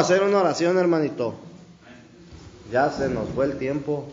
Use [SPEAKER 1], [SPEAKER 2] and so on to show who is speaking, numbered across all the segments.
[SPEAKER 1] Hacer una oración, hermanito. Ya se nos fue el tiempo.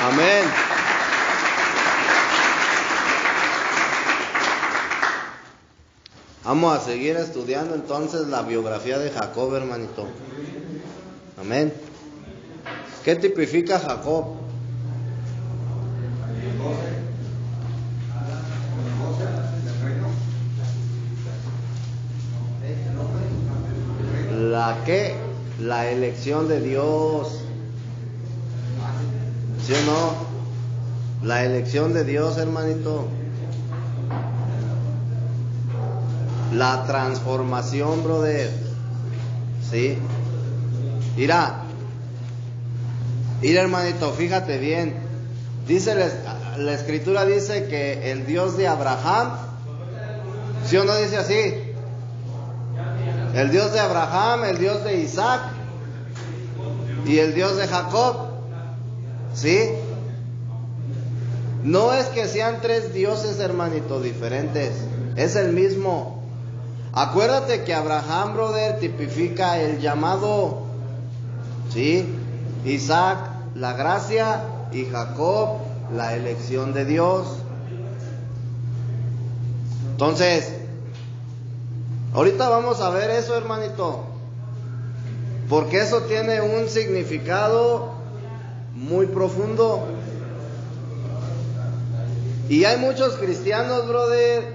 [SPEAKER 1] Amén. Vamos a seguir estudiando entonces la biografía de Jacob, hermanito. Amén. ¿Qué tipifica Jacob? La elección de Dios. ¿Sí o no? La elección de Dios, hermanito. La transformación, brother. ¿Sí? Mira, hermanito, fíjate bien. Dice la escritura dice que el Dios de Abraham, ¿sí o no dice así? El Dios de Abraham, el Dios de Isaac y el Dios de Jacob. ¿Sí? No es que sean tres dioses, hermanito, diferentes. Es el mismo. Acuérdate que Abraham, brother, tipifica el llamado. ¿Sí? Isaac, la gracia, y Jacob, la elección de Dios. Entonces, ahorita vamos a ver eso, hermanito, porque eso tiene un significado muy profundo. Y hay muchos cristianos, brother,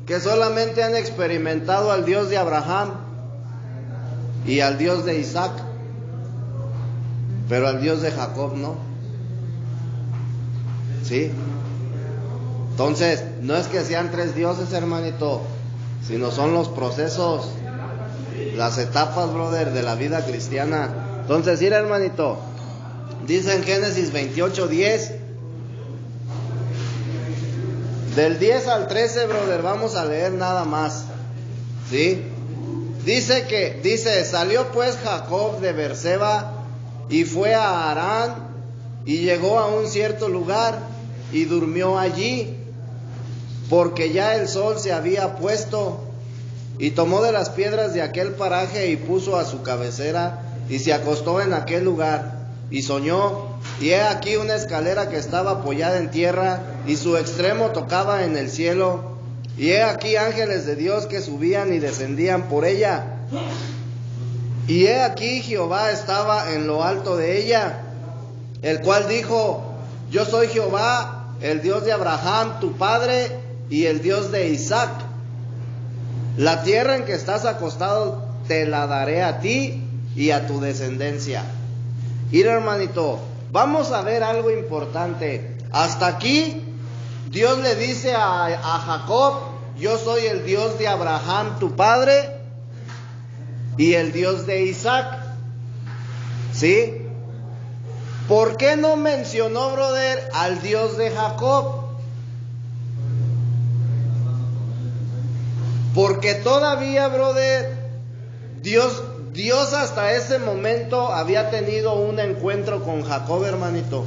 [SPEAKER 1] que solamente han experimentado al Dios de Abraham y al Dios de Isaac, pero al Dios de Jacob no. ¿Sí? Entonces, no es que sean tres dioses, hermanito, sino son los procesos, las etapas, brother, de la vida cristiana. Entonces, mira, hermanito, dice en Génesis 28:10, del 10 al 13, brother, vamos a leer nada más. ¿Sí? Dice, salió pues Jacob de Beerseba y fue a Harán y llegó a un cierto lugar y durmió allí, porque ya el sol se había puesto, y tomó de las piedras de aquel paraje y puso a su cabecera y se acostó en aquel lugar y soñó, y he aquí una escalera que estaba apoyada en tierra y su extremo tocaba en el cielo, y he aquí ángeles de Dios que subían y descendían por ella, y he aquí Jehová estaba en lo alto de ella, el cual dijo, yo soy Jehová, el Dios de Abraham tu padre y el Dios de Isaac. La tierra en que estás acostado te la daré a ti y a tu descendencia. Mira, hermanito, vamos a ver algo importante. Hasta aquí Dios le dice a Jacob, yo soy el Dios de Abraham tu padre y el Dios de Isaac. ¿Sí? ¿Por qué no mencionó, brother, al Dios de Jacob? Porque todavía, brother, Dios hasta ese momento había tenido un encuentro con Jacob, hermanito.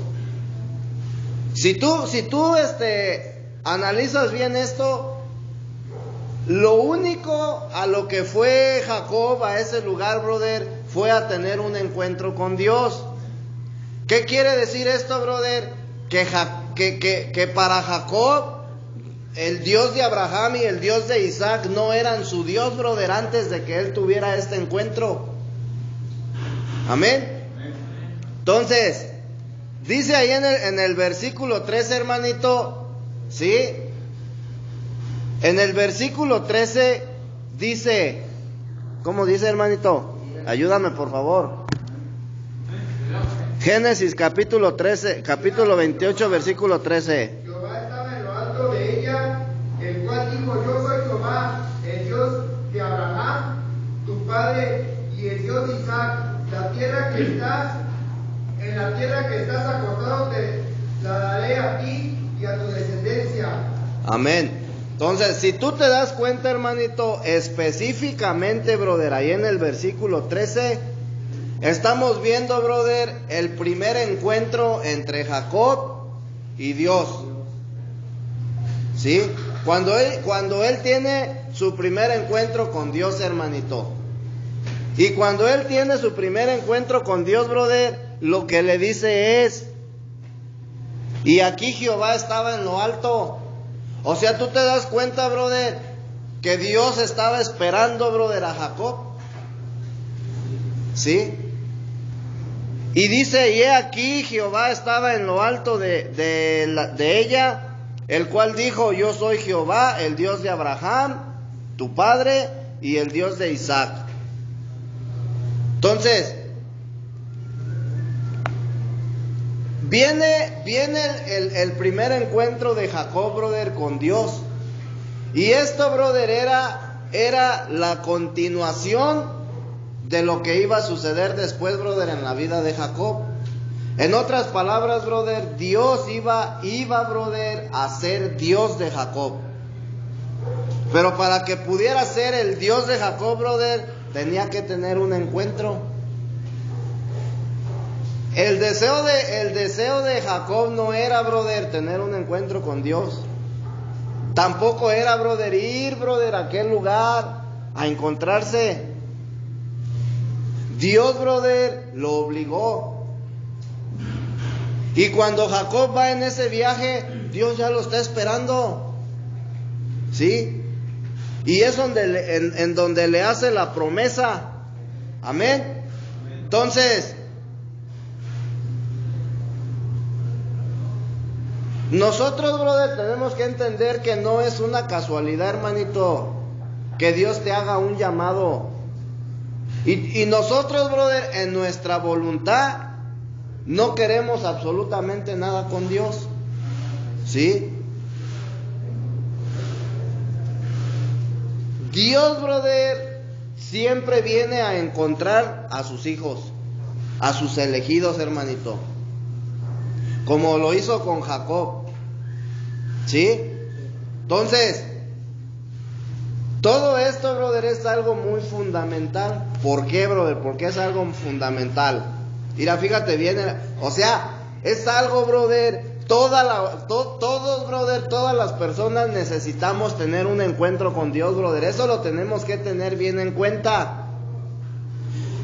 [SPEAKER 1] Si tú analizas bien esto, lo único a lo que fue Jacob a ese lugar, brother, fue a tener un encuentro con Dios. ¿Qué quiere decir esto, brother? Que para Jacob el Dios de Abraham y el Dios de Isaac no eran su Dios, brother, antes de que él tuviera este encuentro. Amén. Entonces, dice ahí en el versículo 13, hermanito, ¿sí? En el versículo 13 dice, ¿cómo dice, hermanito? Ayúdame, por favor. Génesis capítulo 28, versículo 13.
[SPEAKER 2] Jehová estaba en lo alto de ella, el cual dijo, yo soy Jehová, el Dios padre y el Dios de Isaac, en la tierra que estás acostado te la daré a ti y a tu descendencia.
[SPEAKER 1] Amén. Entonces, si tú te das cuenta, hermanito, específicamente, brother, ahí en el versículo 13, estamos viendo, brother, el primer encuentro entre Jacob y Dios. ¿Sí? Cuando él tiene su primer encuentro con Dios, hermanito. Y cuando él tiene su primer encuentro con Dios, brother, lo que le dice es: y aquí Jehová estaba en lo alto. O sea, tú te das cuenta, brother, que Dios estaba esperando, brother, a Jacob. ¿Sí? Y dice: y he aquí Jehová estaba en lo alto de ella, el cual dijo: yo soy Jehová, el Dios de Abraham, tu padre, y el Dios de Isaac. Entonces, viene el primer encuentro de Jacob, brother, con Dios. Y esto, brother, era la continuación de lo que iba a suceder después, brother, en la vida de Jacob. En otras palabras, brother, Dios iba, brother, a ser Dios de Jacob. Pero para que pudiera ser el Dios de Jacob, brother, tenía que tener un encuentro. El deseo de Jacob no era, brother, tener un encuentro con Dios. Tampoco era, brother, ir, brother, a aquel lugar a encontrarse. Dios, brother, lo obligó. Y cuando Jacob va en ese viaje, Dios ya lo está esperando. ¿Sí? Y es en donde le hace la promesa. Amén. Entonces, nosotros, brother, tenemos que entender que no es una casualidad, hermanito, que Dios te haga un llamado. Y nosotros, brother, en nuestra voluntad no queremos absolutamente nada con Dios. ¿Sí? Dios, brother, siempre viene a encontrar a sus hijos, a sus elegidos, hermanito, como lo hizo con Jacob. ¿Sí? Entonces, todo esto, brother, es algo muy fundamental. ¿Por qué, brother? Porque es algo fundamental. Mira, fíjate bien, o sea, es algo, brother, todos, brother, todas las personas necesitamos tener un encuentro con Dios, brother. Eso lo tenemos que tener bien en cuenta.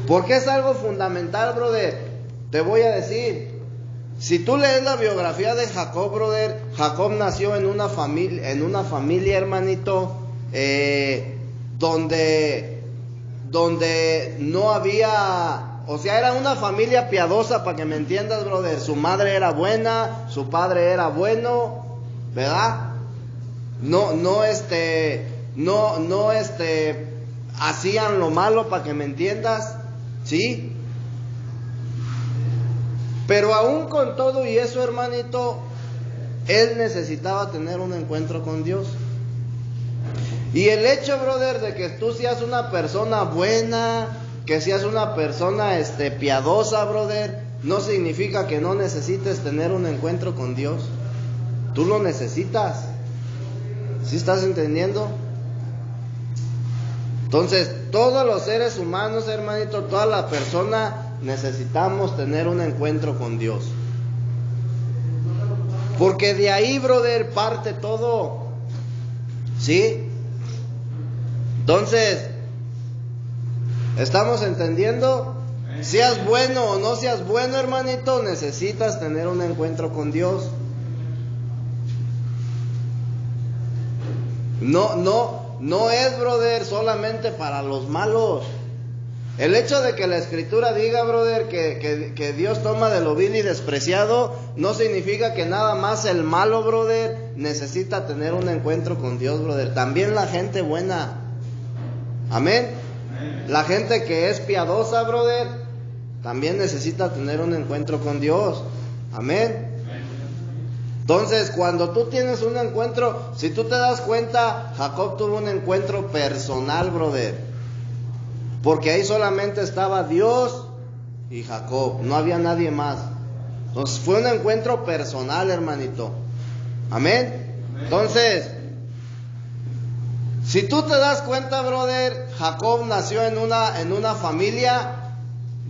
[SPEAKER 1] Porque es algo fundamental, brother. Te voy a decir, si tú lees la biografía de Jacob, brother, Jacob nació en una familia, hermanito, donde no había, o sea, era una familia piadosa, para que me entiendas, brother. Su madre era buena, su padre era bueno, ¿verdad? No hacían lo malo, para que me entiendas, ¿sí? Pero aún con todo y eso, hermanito, él necesitaba tener un encuentro con Dios. Y el hecho, brother, de que tú seas una persona buena, que seas una persona piadosa, brother, no significa que no necesites tener un encuentro con Dios. Tú lo necesitas. ¿Sí estás entendiendo? Entonces, todos los seres humanos, hermanito, toda la persona, necesitamos tener un encuentro con Dios. Porque de ahí, brother, parte todo. ¿Sí? Entonces, ¿estamos entendiendo? Seas bueno o no seas bueno, hermanito, necesitas tener un encuentro con Dios. No es, brother, solamente para los malos. El hecho de que la Escritura diga, brother, que Dios toma de lo vil y despreciado, no significa que nada más el malo, brother, necesita tener un encuentro con Dios, brother. También la gente buena. Amén. La gente que es piadosa, brother, también necesita tener un encuentro con Dios. Amén. Entonces, cuando tú tienes un encuentro, si tú te das cuenta, Jacob tuvo un encuentro personal, brother. porque ahí solamente estaba Dios y Jacob, no había nadie más. Entonces fue un encuentro personal, hermanito. Amén. Entonces, si tú te das cuenta, brother, Jacob nació en una familia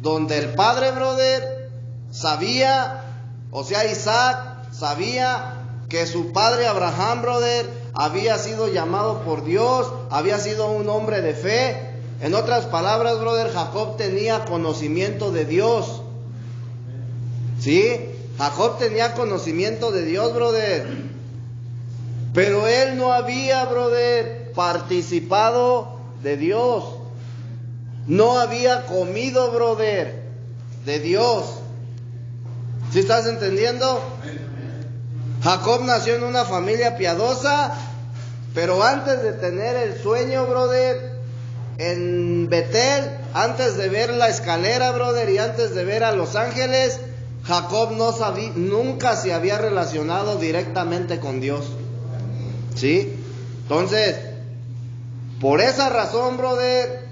[SPEAKER 1] donde el padre, brother, sabía, o sea, Isaac sabía que su padre Abraham, brother, había sido llamado por Dios, había sido un hombre de fe. En otras palabras, brother, Jacob tenía conocimiento de Dios. ¿Sí? Jacob tenía conocimiento de Dios, brother. Pero él no había, brother, participado de Dios. No había comido, brother, de Dios. ¿Sí estás entendiendo? Jacob nació en una familia piadosa, pero antes de tener el sueño, brother, en Betel, antes de ver la escalera, brother, y antes de ver a los ángeles, Jacob nunca se había relacionado directamente con Dios. ¿Sí? Entonces, por esa razón, brother,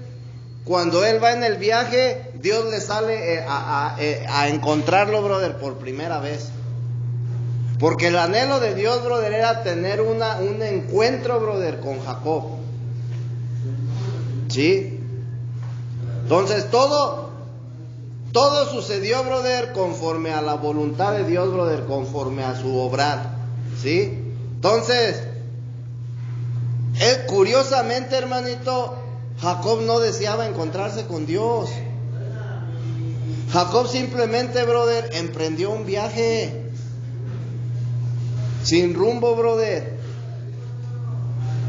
[SPEAKER 1] cuando él va en el viaje, Dios le sale a encontrarlo, brother, por primera vez. Porque el anhelo de Dios, brother, era tener un encuentro, brother, con Jacob. ¿Sí? Entonces todo sucedió, brother, conforme a la voluntad de Dios, brother, conforme a su obrar. ¿Sí? Entonces, curiosamente, hermanito, Jacob no deseaba encontrarse con Dios. Jacob simplemente, brother, emprendió un viaje sin rumbo, brother.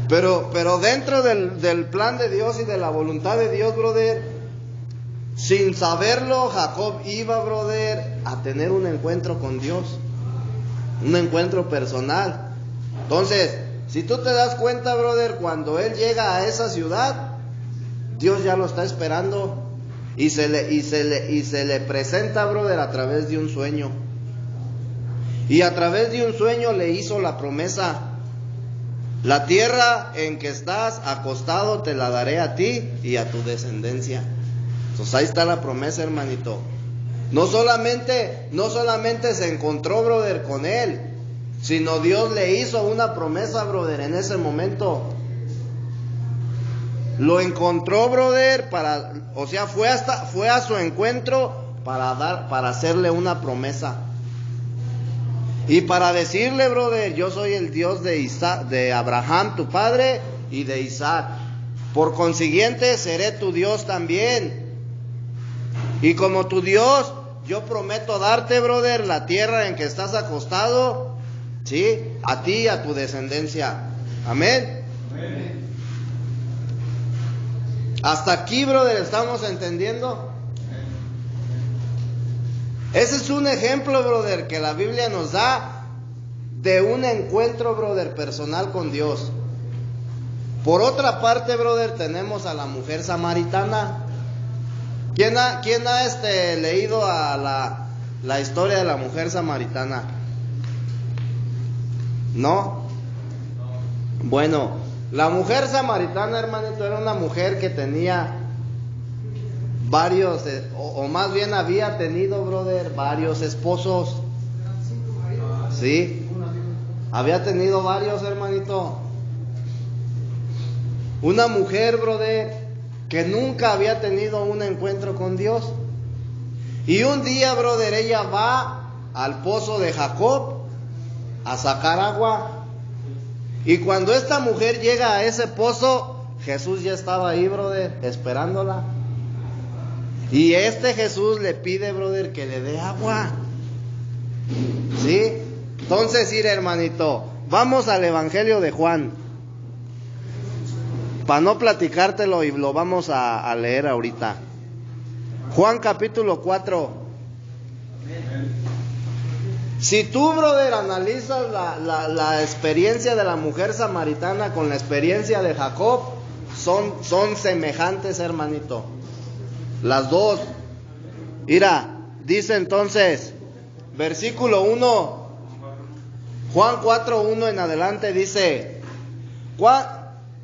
[SPEAKER 1] Pero dentro del plan de Dios y de la voluntad de Dios, brother, sin saberlo, Jacob iba, brother, a tener un encuentro con Dios, un encuentro personal. Entonces, si tú te das cuenta, brother, cuando él llega a esa ciudad, Dios ya lo está esperando y se le presenta, brother, a través de un sueño. Y a través de un sueño le hizo la promesa: la tierra en que estás acostado te la daré a ti y a tu descendencia. Entonces ahí está la promesa, hermanito. No solamente se encontró, brother, con él, sino Dios le hizo una promesa, brother, en ese momento. Lo encontró, brother, fue a su encuentro para hacerle una promesa. Y para decirle, brother, yo soy el Dios de Abraham, tu padre, y de Isaac. Por consiguiente, seré tu Dios también. Y como tu Dios, yo prometo darte, brother, la tierra en que estás acostado, ¿sí? A ti y a tu descendencia. Amén. Amén. Hasta aquí, brother, ¿estamos entendiendo? Ese es un ejemplo, brother, que la Biblia nos da de un encuentro, brother, personal con Dios. Por otra parte, brother, tenemos a la mujer samaritana. ¿Quién ha leído a la historia de la mujer samaritana? ¿No? Bueno, la mujer samaritana, hermanito, era una mujer que tenía varios, o más bien había tenido, brother, varios esposos. ¿Sí? Había tenido varios, hermanito. Una mujer, brother, que nunca había tenido un encuentro con Dios. Y un día, brother, ella va al pozo de Jacob a sacar agua. Y cuando esta mujer llega a ese pozo, Jesús ya estaba ahí, brother, esperándola. Y Jesús le pide, brother, que le dé agua. ¿Sí? Entonces, mira, hermanito, vamos al Evangelio de Juan. Para no platicártelo, y lo vamos a leer ahorita. Juan capítulo 4. Si tú, brother, analizas la experiencia de la mujer samaritana con la experiencia de Jacob, son semejantes, hermanito. Las dos. Mira, dice entonces, versículo 1, Juan 4:1 en adelante dice: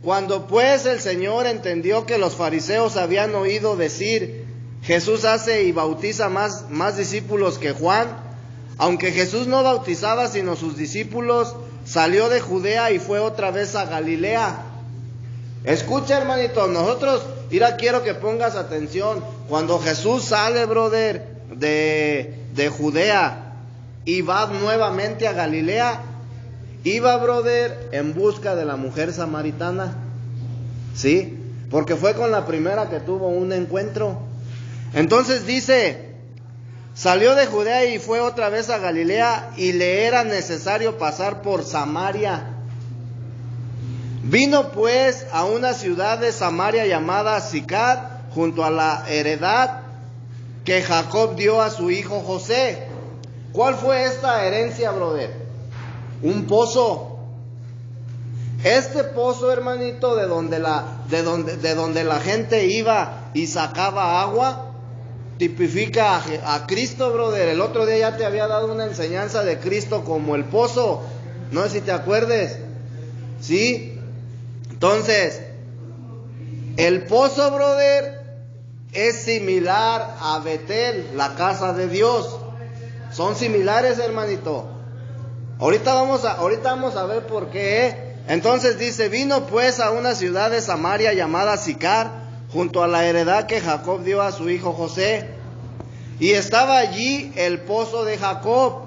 [SPEAKER 1] Cuando pues el Señor entendió que los fariseos habían oído decir, Jesús hace y bautiza más discípulos que Juan, aunque Jesús no bautizaba sino sus discípulos, salió de Judea y fue otra vez a Galilea. Escucha, hermanito, nosotros, mira, quiero que pongas atención. Cuando Jesús sale, brother, de Judea y va nuevamente a Galilea, iba, brother, en busca de la mujer samaritana, ¿sí? Porque fue con la primera que tuvo un encuentro. Entonces dice, salió de Judea y fue otra vez a Galilea, y le era necesario pasar por Samaria. Vino pues a una ciudad de Samaria llamada Sicar, junto a la heredad que Jacob dio a su hijo José. ¿Cuál fue esta herencia, brother? Un pozo. Este pozo, hermanito, de donde la gente iba y sacaba agua, tipifica a Cristo, brother. El otro día ya te había dado una enseñanza de Cristo como el pozo. No sé si te acuerdes. ¿Sí? Entonces, el pozo, brother, es similar a Betel, la casa de Dios. Son similares, hermanito. Ahorita vamos a ver por qué. Entonces dice, vino pues a una ciudad de Samaria llamada Sicar, junto a la heredad que Jacob dio a su hijo José. Y estaba allí el pozo de Jacob.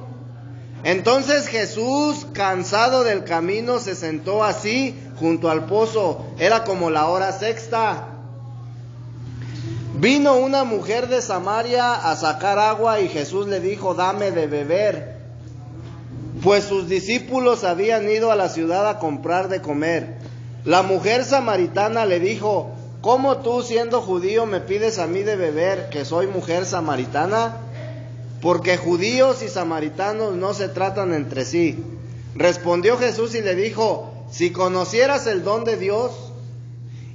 [SPEAKER 1] Entonces Jesús, cansado del camino, se sentó así junto al pozo. Era como la hora sexta. Vino una mujer de Samaria a sacar agua y Jesús le dijo, dame de beber. Pues sus discípulos habían ido a la ciudad a comprar de comer. La mujer samaritana le dijo, ¿cómo tú, siendo judío, me pides a mí de beber, que soy mujer samaritana? Porque judíos y samaritanos no se tratan entre sí. Respondió Jesús y le dijo, si conocieras el don de Dios,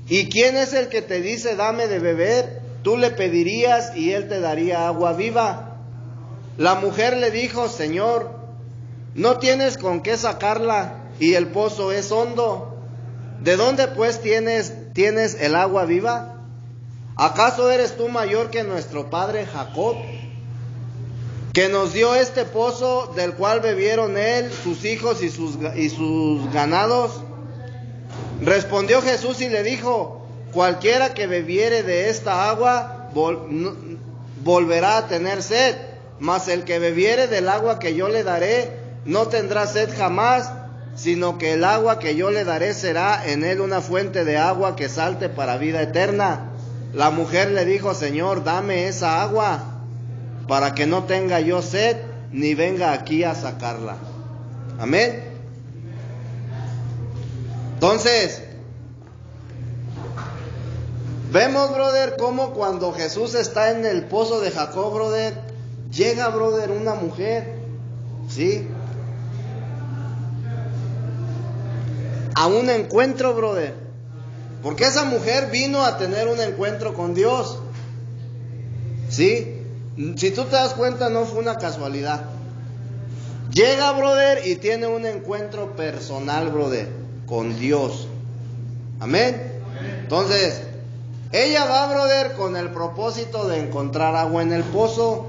[SPEAKER 1] ¿y quién es el que te dice dame de beber? Tú le pedirías y él te daría agua viva. La mujer le dijo, Señor, no tienes con qué sacarla y el pozo es hondo. ¿De dónde pues tienes el agua viva? ¿Acaso eres tú mayor que nuestro padre Jacob, que nos dio este pozo del cual bebieron él, sus hijos y sus ganados? Respondió Jesús y le dijo, cualquiera que bebiere de esta agua volverá a tener sed, mas el que bebiere del agua que yo le daré no tendrá sed jamás, sino que el agua que yo le daré será en él una fuente de agua que salte para vida eterna. La mujer le dijo, Señor, dame esa agua, para que no tenga yo sed, ni venga aquí a sacarla. Amén. Entonces, vemos, brother, cómo cuando Jesús está en el pozo de Jacob, brother, llega, brother, una mujer, ¿sí? A un encuentro, brother. Porque esa mujer vino a tener un encuentro con Dios. ¿Sí? Si tú te das cuenta, no fue una casualidad. Llega, brother, y tiene un encuentro personal, brother, con Dios. Amén. Entonces, ella va, brother, con el propósito de encontrar agua en el pozo.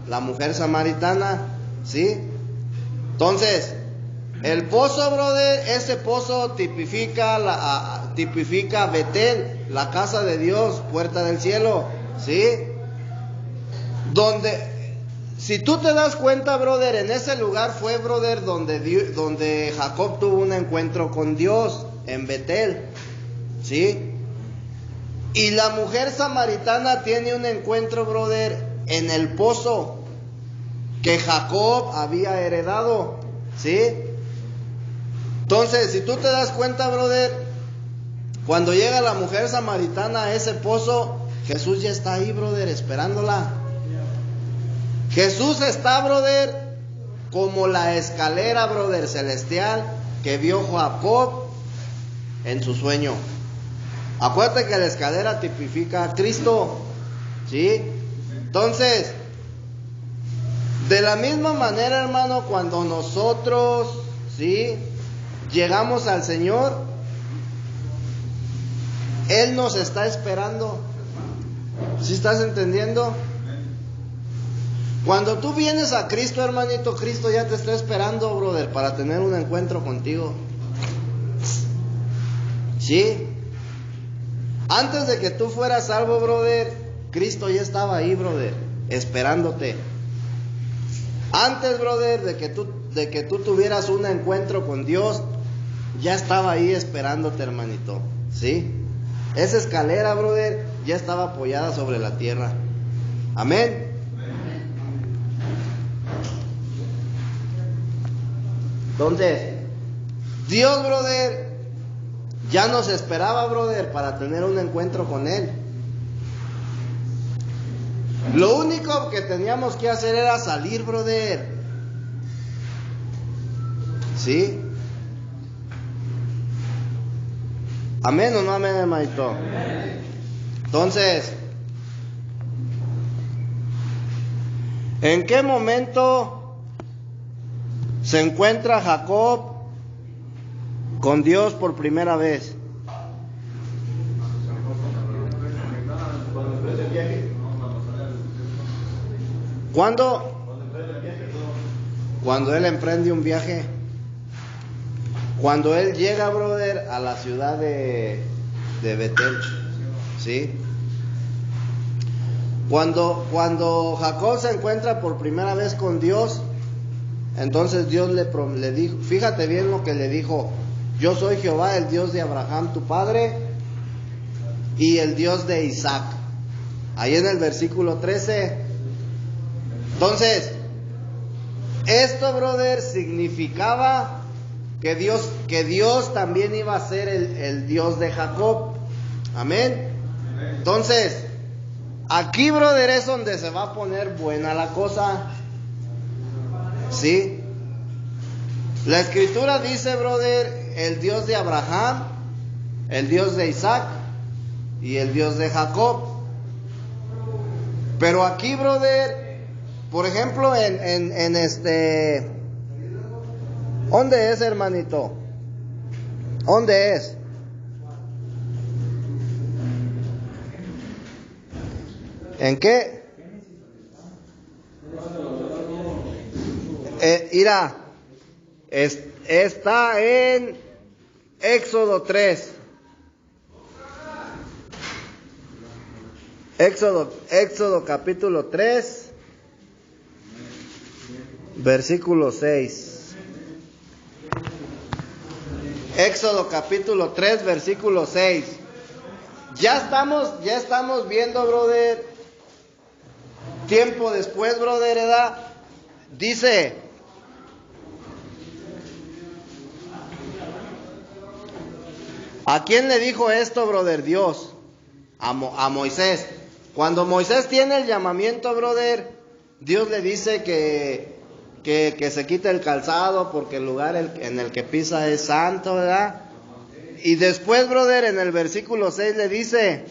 [SPEAKER 1] La mujer samaritana, ¿sí? Entonces, el pozo, brother, ese pozo tipifica Betel, la casa de Dios, puerta del cielo, ¿sí? Si tú te das cuenta, brother, en ese lugar fue, brother, donde Jacob tuvo un encuentro con Dios, en Betel, ¿sí? Y la mujer samaritana tiene un encuentro, brother, en el pozo que Jacob había heredado, ¿sí? Entonces, si tú te das cuenta, brother, cuando llega la mujer samaritana a ese pozo, Jesús ya está ahí, brother, esperándola. Jesús está, brother, como la escalera, brother, celestial que vio Jacob en su sueño. Acuérdate que la escalera tipifica a Cristo, ¿sí? Entonces, de la misma manera, hermano, cuando nosotros, ¿sí?, llegamos al Señor, Él nos está esperando. ¿Sí estás entendiendo? Cuando tú vienes a Cristo, hermanito, Cristo ya te está esperando, brother, para tener un encuentro contigo. ¿Sí? Antes de que tú fueras salvo, brother, Cristo ya estaba ahí, brother, esperándote. Antes, brother, de que tú tuvieras un encuentro con Dios, ya estaba ahí esperándote, hermanito. ¿Sí? Esa escalera, brother, ya estaba apoyada sobre la tierra. Amén. Entonces, Dios, brother, ya nos esperaba, brother, para tener un encuentro con Él. Lo único que teníamos que hacer era salir, brother. ¿Sí? ¿Amén o no amén, hermanito? Entonces, ¿en qué momento se encuentra Jacob con Dios por primera vez? ¿Cuándo? Cuando él emprende un viaje. Cuando él llega, brother, a la ciudad de Betel. ¿Sí? Cuando Jacob se encuentra por primera vez con Dios, entonces Dios le dijo, fíjate bien lo que le dijo: yo soy Jehová, el Dios de Abraham tu padre y el Dios de Isaac. Ahí en el versículo 13. Entonces, esto, brother, significaba que Dios también iba a ser el Dios de Jacob. Amén. Entonces, aquí, brother, es donde se va a poner buena la cosa. ¿Sí? La escritura dice, brother, el Dios de Abraham, el Dios de Isaac y el Dios de Jacob. Pero aquí, brother, por ejemplo, en este... ¿Dónde es, hermanito? ¿Dónde es? ¿En qué? Mira, está en Éxodo 3. Éxodo capítulo 3, versículo 6. Éxodo capítulo 3, versículo 6. Ya estamos viendo, brother, tiempo después, brother, ¿verdad? Dice: ¿a quién le dijo esto, brother? Dios. A Moisés. Cuando Moisés tiene el llamamiento, brother, Dios le dice que se quite el calzado porque el lugar en el que pisa es santo, ¿verdad? Y después, brother, en el versículo 6 le dice: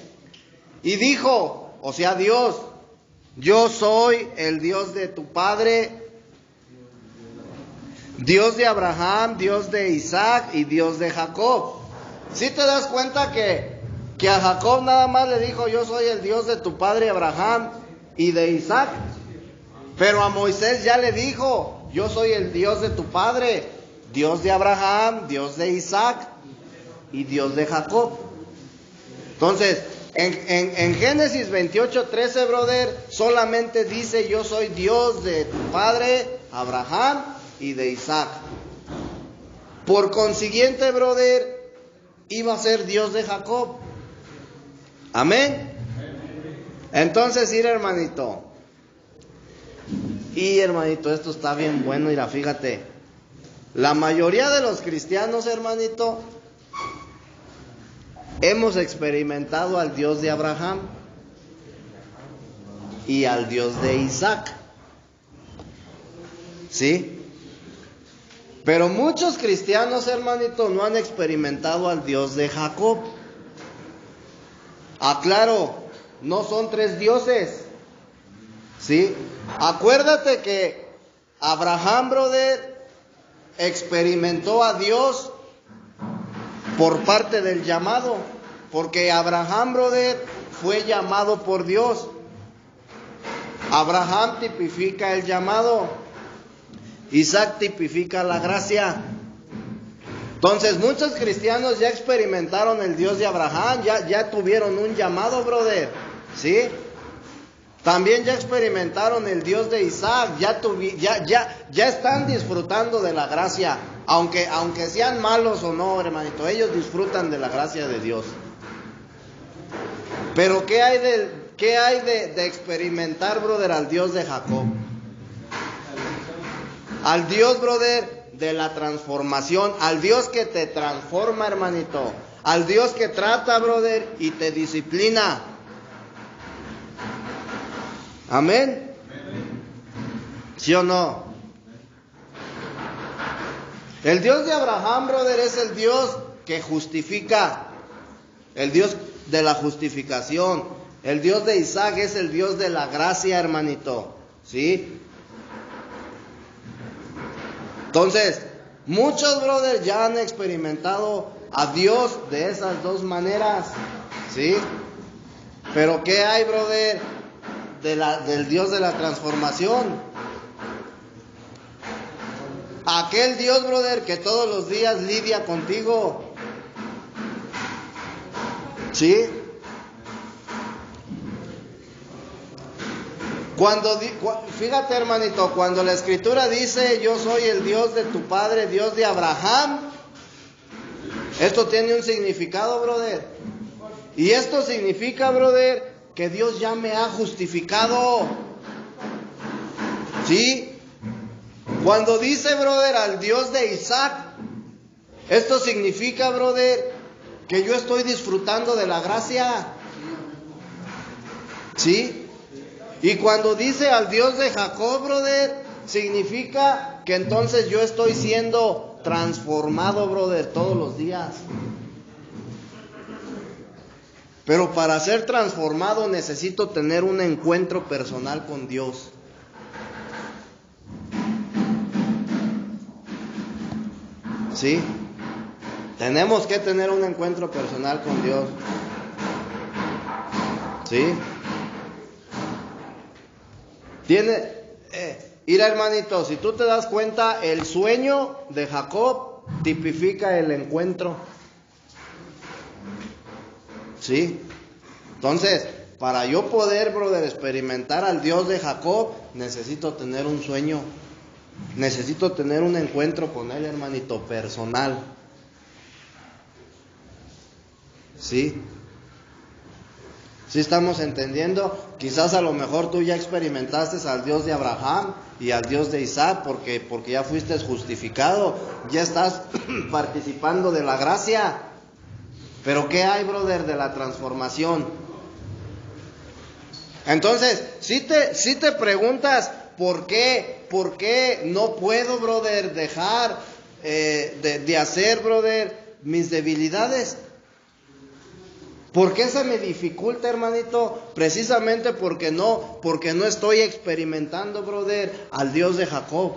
[SPEAKER 1] y dijo, o sea, Dios: yo soy el Dios de tu padre, Dios de Abraham, Dios de Isaac y Dios de Jacob. ¿Sí te das cuenta que a Jacob nada más le dijo: yo soy el Dios de tu padre Abraham y de Isaac? Pero a Moisés ya le dijo: yo soy el Dios de tu padre, Dios de Abraham, Dios de Isaac y Dios de Jacob. Entonces, en Génesis 28:13, brother, solamente dice: yo soy Dios de tu padre Abraham y de Isaac. Por consiguiente, brother, iba a ser Dios de Jacob. Amén. Entonces, ir, hermanito. Y, hermanito, esto está bien bueno. Mira, fíjate. La mayoría de los cristianos, hermanito, hemos experimentado al Dios de Abraham y al Dios de Isaac. ¿Sí? Pero muchos cristianos, hermanito, no han experimentado al Dios de Jacob. Aclaro, no son tres dioses. ¿Sí? Acuérdate que Abraham, brother, experimentó a Dios por parte del llamado. Porque Abraham, brother, fue llamado por Dios. Abraham tipifica el llamado. Isaac tipifica la gracia. Entonces, muchos cristianos ya experimentaron el Dios de Abraham, ya tuvieron un llamado, brother, ¿sí? También ya experimentaron el Dios de Isaac, ya están disfrutando de la gracia, aunque sean malos o no, hermanito, ellos disfrutan de la gracia de Dios. Pero ¿qué hay de experimentar, brother, al Dios de Jacob? Al Dios, brother, de la transformación, al Dios que te transforma, hermanito, al Dios que trata, brother, y te disciplina. Amén. ¿Sí o no? El Dios de Abraham, brother, es el Dios que justifica, el Dios de la justificación. El Dios de Isaac es el Dios de la gracia, hermanito, ¿sí? Entonces, muchos, brothers, ya han experimentado a Dios de esas dos maneras, ¿sí? Pero ¿qué hay, brother, del Dios de la transformación? Aquel Dios, brother, que todos los días lidia contigo, ¿sí? Fíjate, hermanito, cuando la Escritura dice: yo soy el Dios de tu padre, Dios de Abraham, esto tiene un significado, brother. Y esto significa, brother, que Dios ya me ha justificado, ¿sí? Cuando dice, brother, al Dios de Isaac, esto significa, brother, que yo estoy disfrutando de la gracia, ¿sí? Y cuando dice al Dios de Jacob, brother, significa que entonces yo estoy siendo transformado, brother, todos los días. Pero para ser transformado necesito tener un encuentro personal con Dios. ¿Sí? Tenemos que tener un encuentro personal con Dios. ¿Sí? Mira, hermanito, si tú te das cuenta, el sueño de Jacob tipifica el encuentro. ¿Sí? Entonces, para yo poder, brother, experimentar al Dios de Jacob, necesito tener un sueño. Necesito tener un encuentro con Él, hermanito, personal. ¿Sí? ¿Sí estamos entendiendo? Quizás a lo mejor tú ya experimentaste al Dios de Abraham y al Dios de Isaac porque ya fuiste justificado, ya estás participando de la gracia. Pero ¿qué hay, brother, de la transformación? Entonces, si te preguntas ¿por qué no puedo, brother, dejar de hacer, brother, mis debilidades? ¿Por qué se me dificulta, hermanito? Precisamente porque no estoy experimentando, brother, al Dios de Jacob.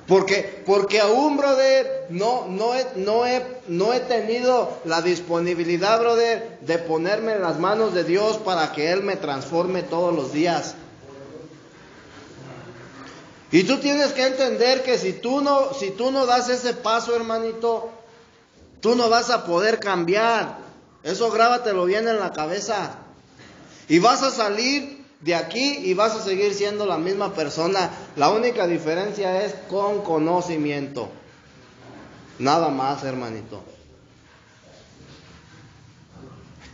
[SPEAKER 1] Porque aún, brother, no he tenido la disponibilidad, brother, de ponerme en las manos de Dios para que Él me transforme todos los días. Y tú tienes que entender que si tú no das ese paso, hermanito, tú no vas a poder cambiar. Eso grábatelo bien en la cabeza. Y vas a salir de aquí y vas a seguir siendo la misma persona. La única diferencia es con conocimiento. Nada más, hermanito.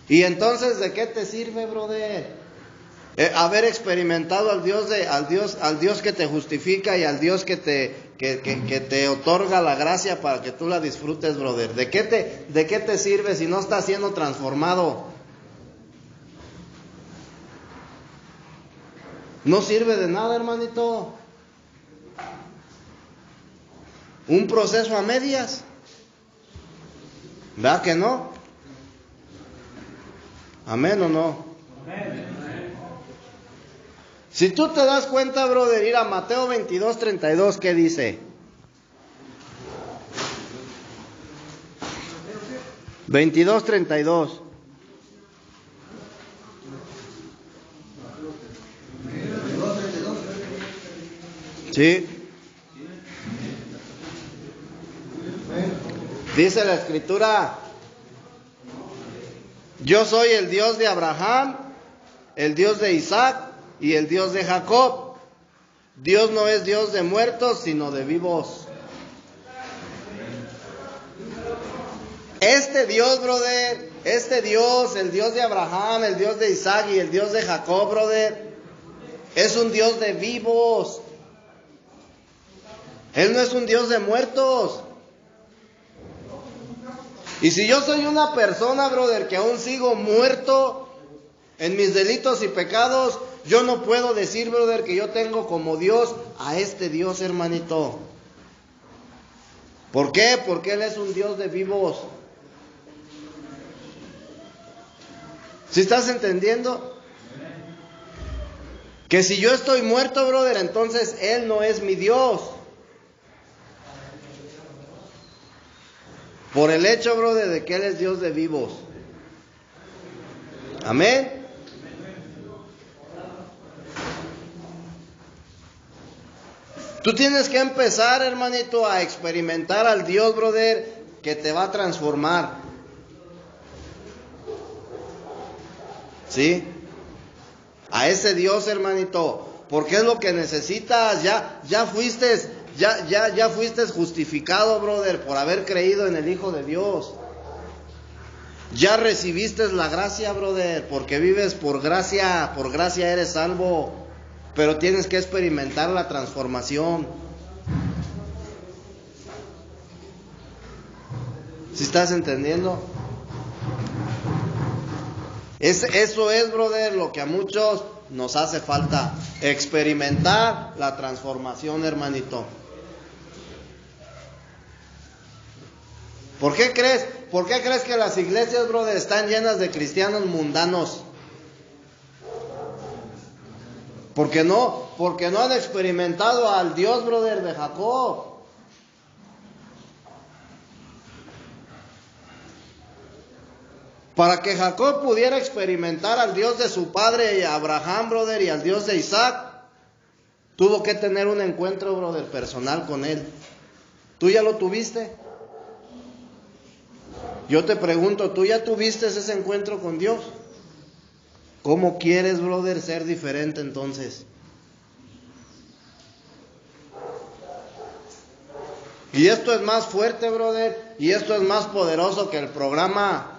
[SPEAKER 1] Y entonces, ¿de qué te sirve, brother? Haber experimentado al Dios que te justifica y al Dios que te otorga la gracia para que tú la disfrutes, brother. ¿De qué te sirve si no estás siendo transformado? No sirve de nada, hermanito. Un proceso a medias. ¿Verdad que no? ¿Amén o no? Amén. Si tú te das cuenta, brother, ir a Mateo 22:32, ¿qué dice? 22:32. Sí. Dice la Escritura: yo soy el Dios de Abraham, el Dios de Isaac y el Dios de Jacob. Dios no es Dios de muertos, sino de vivos. Este Dios, brother, este Dios, el Dios de Abraham, el Dios de Isaac y el Dios de Jacob, brother, es un Dios de vivos. Él no es un Dios de muertos. Y si yo soy una persona, brother, que aún sigo muerto en mis delitos y pecados, yo no puedo decir, brother, que yo tengo como Dios a este Dios, hermanito. ¿Por qué? Porque Él es un Dios de vivos. ¿Sí estás entendiendo? Que si yo estoy muerto, brother, entonces Él no es mi Dios. Por el hecho, brother, de que Él es Dios de vivos. Amén. Tú tienes que empezar, hermanito, a experimentar al Dios, brother, que te va a transformar. ¿Sí? A ese Dios, hermanito, porque es lo que necesitas. Ya fuiste justificado, brother, por haber creído en el Hijo de Dios. Ya recibiste la gracia, brother, porque vives por gracia eres salvo, pero tienes que experimentar la transformación. ¿Sí estás entendiendo? Eso es, brother, lo que a muchos nos hace falta, experimentar la transformación, hermanito. ¿Por qué crees que las iglesias, brother, están llenas de cristianos mundanos? Porque no han experimentado al Dios, brother, de Jacob. Para que Jacob pudiera experimentar al Dios de su padre Abraham, brother, y al Dios de Isaac, tuvo que tener un encuentro, brother, personal con él. ¿Tú ya lo tuviste? Yo te pregunto, ¿tú ya tuviste ese encuentro con Dios? ¿Cómo quieres, brother, ser diferente entonces? Y esto es más fuerte, brother, y esto es más poderoso que el programa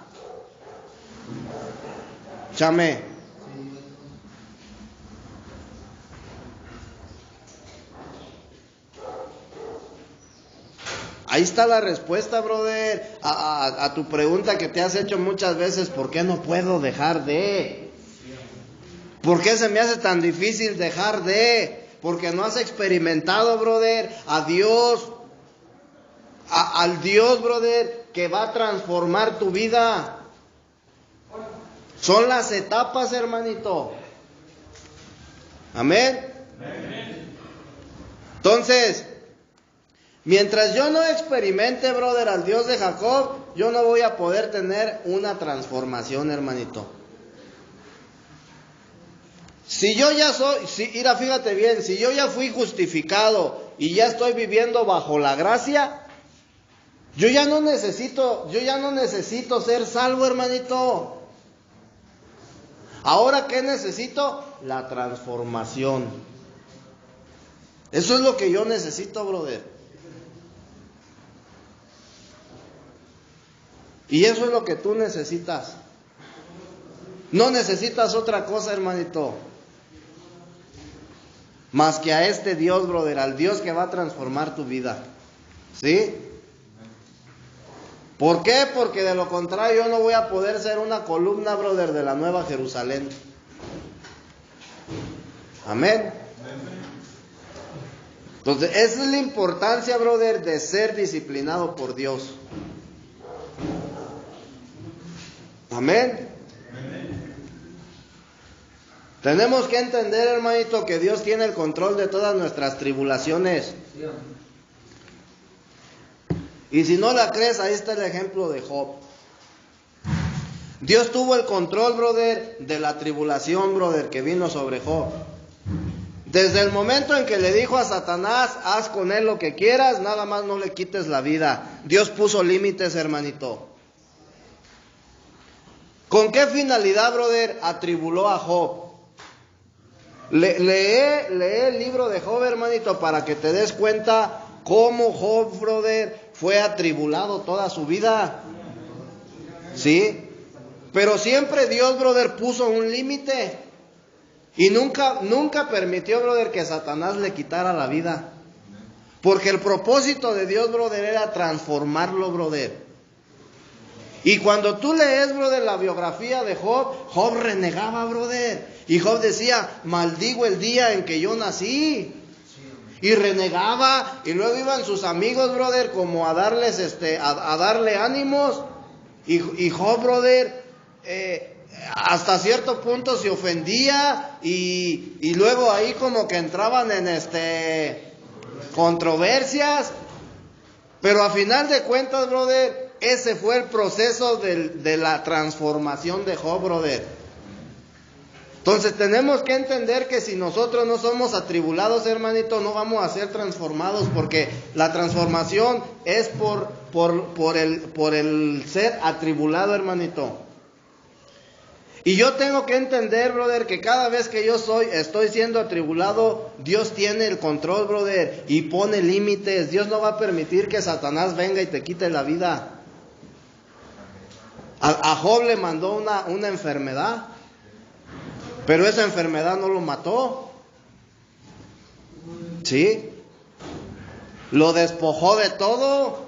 [SPEAKER 1] Chame. Ahí está la respuesta, brother, a tu pregunta que te has hecho muchas veces: ¿por qué no puedo dejar de? ¿Por qué se me hace tan difícil dejar de? Porque no has experimentado, brother, a Dios, al Dios, brother, que va a transformar tu vida. Son las etapas, hermanito. Amén. Entonces, mientras yo no experimente, brother, al Dios de Jacob, yo no voy a poder tener una transformación, hermanito. Si yo ya fíjate bien, si yo ya fui justificado y ya estoy viviendo bajo la gracia, yo ya no necesito ser salvo, hermanito. Ahora, ¿qué necesito? La transformación. Eso es lo que yo necesito, brother. Y eso es lo que tú necesitas. No necesitas otra cosa, hermanito, más que a este Dios, brother, al Dios que va a transformar tu vida. ¿Sí? ¿Por qué? Porque de lo contrario yo no voy a poder ser una columna, brother, de la Nueva Jerusalén. Amén. Entonces, esa es la importancia, brother, de ser disciplinado por Dios. Amén. Tenemos que entender, hermanito, que Dios tiene el control de todas nuestras tribulaciones. Y si no la crees, ahí está el ejemplo de Job. Dios tuvo el control, brother, de la tribulación, brother, que vino sobre Job. Desde el momento en que le dijo a Satanás, haz con él lo que quieras, nada más no le quites la vida. Dios puso límites, hermanito. ¿Con qué finalidad, brother, atribuló a Job? Lee el libro de Job, hermanito, para que te des cuenta cómo Job, brother, fue atribulado toda su vida. ¿Sí? Pero siempre Dios, brother, puso un límite. Y nunca permitió, brother, que Satanás le quitara la vida. Porque el propósito de Dios, brother, era transformarlo, brother. Y cuando tú lees, brother, la biografía de Job, Job renegaba, brother. Y Job decía, maldigo el día en que yo nací. Y renegaba, y luego iban sus amigos, brother, como a darles, a darle ánimos. Y Job, brother, hasta cierto punto se ofendía, y luego ahí como que entraban en controversias. Pero a final de cuentas, brother, ese fue el proceso de la transformación de Job, brother. Entonces tenemos que entender que si nosotros no somos atribulados, hermanito, no vamos a ser transformados, porque la transformación es por el ser atribulado, hermanito. Y yo tengo que entender, brother, que cada vez que yo estoy siendo atribulado, Dios tiene el control, brother, y pone límites. Dios no va a permitir que Satanás venga y te quite la vida. A Job le mandó una enfermedad, pero esa enfermedad no lo mató. ¿Sí? Lo despojó de todo.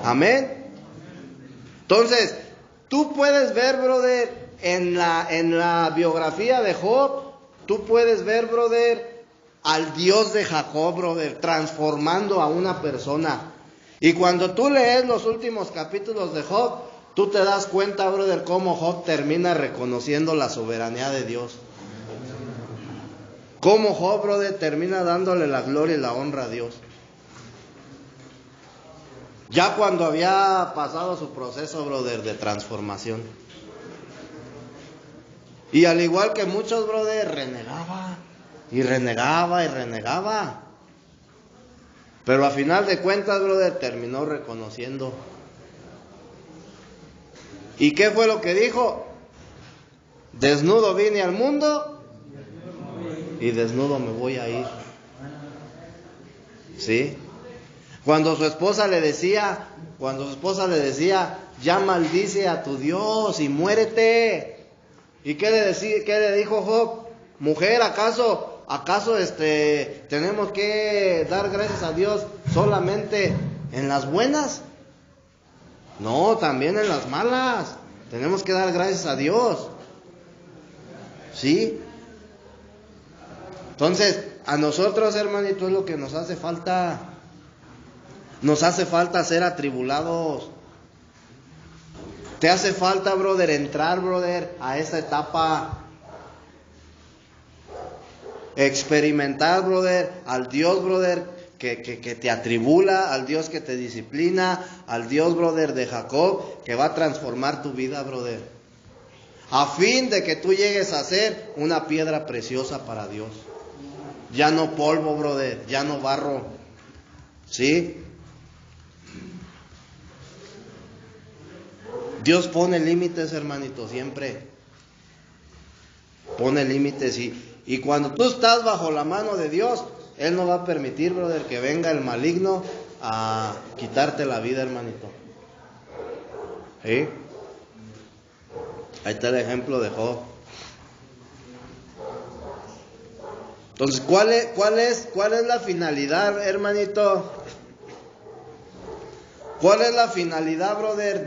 [SPEAKER 1] Amén. Entonces, tú puedes ver, brother, en la biografía de Job, tú puedes ver, brother, al Dios de Jacob, brother, transformando a una persona. Y cuando tú lees los últimos capítulos de Job, tú te das cuenta, brother, cómo Job termina reconociendo la soberanía de Dios. Cómo Job, brother, termina dándole la gloria y la honra a Dios. Ya cuando había pasado su proceso, brother, de transformación. Y al igual que muchos, brother, renegaba y renegaba y renegaba. Pero a final de cuentas, brother, terminó reconociendo. ¿Y qué fue lo que dijo? Desnudo vine al mundo y desnudo me voy a ir. ¿Sí? Cuando su esposa le decía, ya maldice a tu Dios y muérete. ¿Y qué le dijo Job? Mujer, ¿acaso tenemos que dar gracias a Dios solamente en las buenas? No, también en las malas. Tenemos que dar gracias a Dios. ¿Sí? Entonces, a nosotros, hermanito, es lo que nos hace falta. Nos hace falta ser atribulados. Te hace falta, brother, entrar, brother, a esa etapa. Experimentar, brother, al Dios, brother, que te atribula, al Dios que te disciplina, al Dios, brother, de Jacob, que va a transformar tu vida, brother. A fin de que tú llegues a ser una piedra preciosa para Dios. Ya no polvo, brother, ya no barro. ¿Sí? Dios pone límites, hermanito, siempre. Pone límites y cuando tú estás bajo la mano de Dios, Él no va a permitir, brother, que venga el maligno a quitarte la vida, hermanito. ¿Sí? Ahí está el ejemplo de Job. Entonces, ¿cuál es la finalidad, hermanito? ¿Cuál es la finalidad, brother,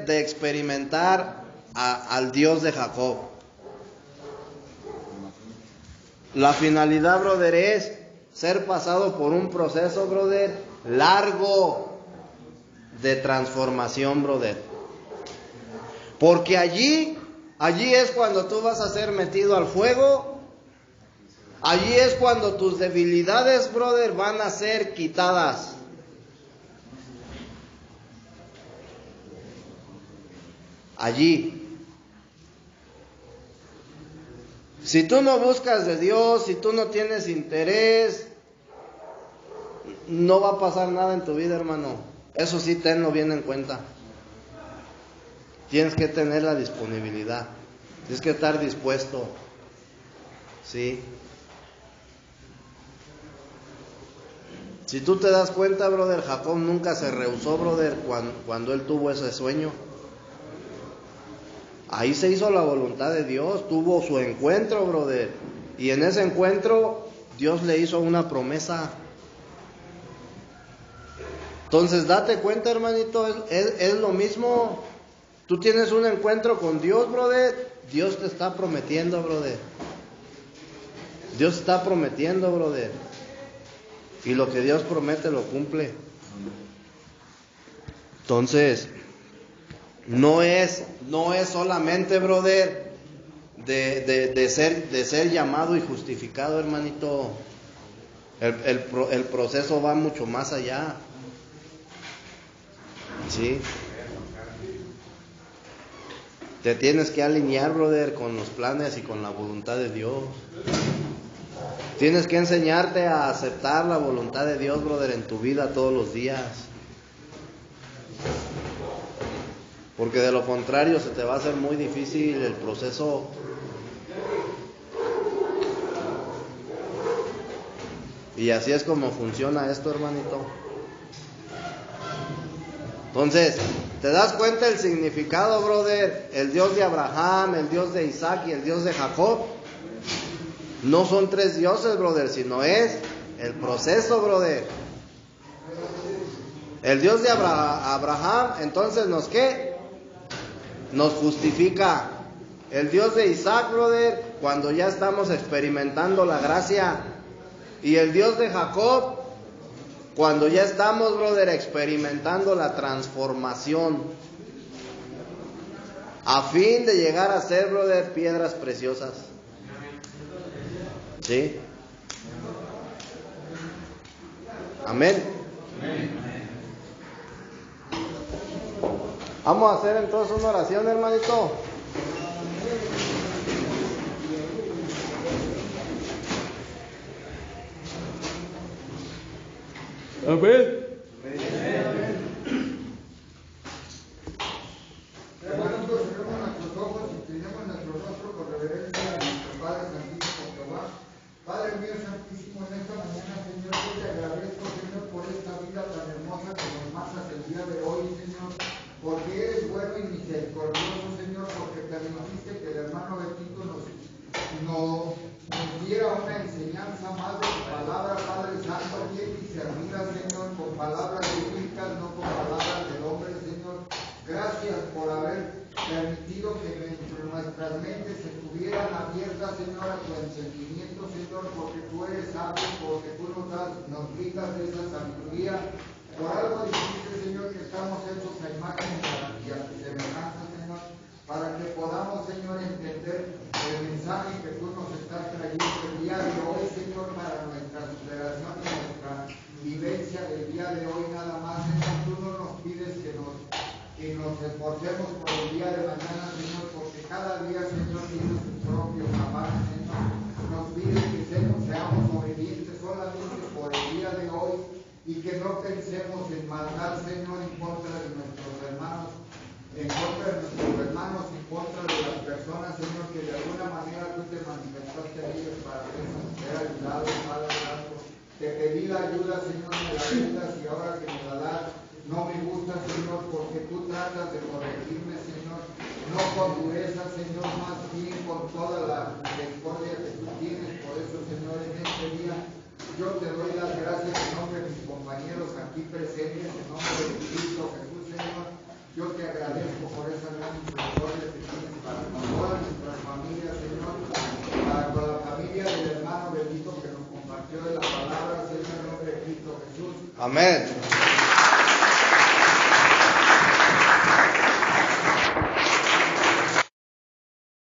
[SPEAKER 1] de experimentar al Dios de Jacob? La finalidad, brother, es ser pasado por un proceso, brother, largo de transformación, brother. Porque allí es cuando tú vas a ser metido al fuego. Allí es cuando tus debilidades, brother, van a ser quitadas. allí. Si tú no buscas de Dios, si tú no tienes interés, no va a pasar nada en tu vida, hermano. Eso sí, tenlo bien en cuenta. Tienes que tener la disponibilidad. Tienes que estar dispuesto. ¿Sí? Si tú te das cuenta, brother, Jacob nunca se rehusó, brother, cuando él tuvo ese sueño. Ahí se hizo la voluntad de Dios, tuvo su encuentro, brother. Y en ese encuentro, Dios le hizo una promesa. Entonces, date cuenta, hermanito, es lo mismo. Tú tienes un encuentro con Dios, brother. Dios te está prometiendo, brother. Dios está prometiendo, brother. Y lo que Dios promete lo cumple. Entonces, no es solamente, brother, de ser llamado y justificado, hermanito. El proceso va mucho más allá. ¿Sí? Te tienes que alinear, brother, con los planes y con la voluntad de Dios. Tienes que enseñarte a aceptar la voluntad de Dios, brother, en tu vida todos los días. Porque de lo contrario se te va a hacer muy difícil el proceso. Y así es como funciona esto, hermanito. Entonces, ¿te das cuenta el significado, brother? El Dios de Abraham, el Dios de Isaac y el Dios de Jacob. No son tres dioses, brother, sino es el proceso, brother. El Dios de Abraham, entonces, ¿nos qué? Nos justifica. El Dios de Isaac, brother, cuando ya estamos experimentando la gracia. Y el Dios de Jacob, cuando ya estamos, brother, experimentando la transformación. A fin de llegar a ser, brother, piedras preciosas. ¿Sí? Amén. Vamos a hacer entonces una oración, hermanito. Amén.
[SPEAKER 2] Hermanos, cerremos nuestros ojos y inclinemos nuestro rostro con reverencia a nuestro Padre Santísimo Jehová. Padre mío Santísimo, en esta mañana, Señor, yo te agradezco, Señor, por esta vida tan hermosa que nos mandas el día de hoy, Señor, porque eres bueno y misericordioso, Señor, porque permitiste que el hermano Betito nos diera una enseñanza más de tu palabra, Padre Santo, bien discernida, Señor, con palabras bíblicas, no con palabras del hombre, Señor. Gracias por haber permitido que nuestras mentes estuvieran abiertas, Señor, a tu entendimiento, Señor, porque tú eres sabio, porque tú nos brindas de esa sabiduría. Por algo dijiste, Señor, que estamos hechos a imagen y a tu semejanza, Señor, para que podamos, Señor, entender el mensaje que tú nos estás trayendo el día de hoy, Señor, para nuestra superación y nuestra vivencia del día de hoy nada más, Señor. Tú no nos pides que nos esforcemos por el día de mañana, Señor, porque cada día, Señor, tiene sus propios afanes, Señor. Nos pides que seamos obedientes solamente por el día de hoy y que no pensemos en maldad, Señor, en contra de nuestros hermanos, en contra de las personas, Señor, que de alguna manera tú te manifestaste en ellos para ser ayudados, Padre Santo. Te pedí la ayuda, Señor, me la ayudas y ahora que me la das, no me gusta, Señor, porque tú tratas de corregirme, Señor, no con dureza, Señor, más bien con toda la misericordia que tú tienes. Por eso, Señor, en este día yo te doy las gracias en nombre de mis compañeros aquí presentes, en nombre de Cristo Jesús, Señor. Yo te agradezco por esa gran misericordia que tienes para con todas nuestras familias, Señor, para con la familia del hermano Benito que nos compartió de la palabra, Señor, en nombre de Cristo Jesús.
[SPEAKER 1] Amén.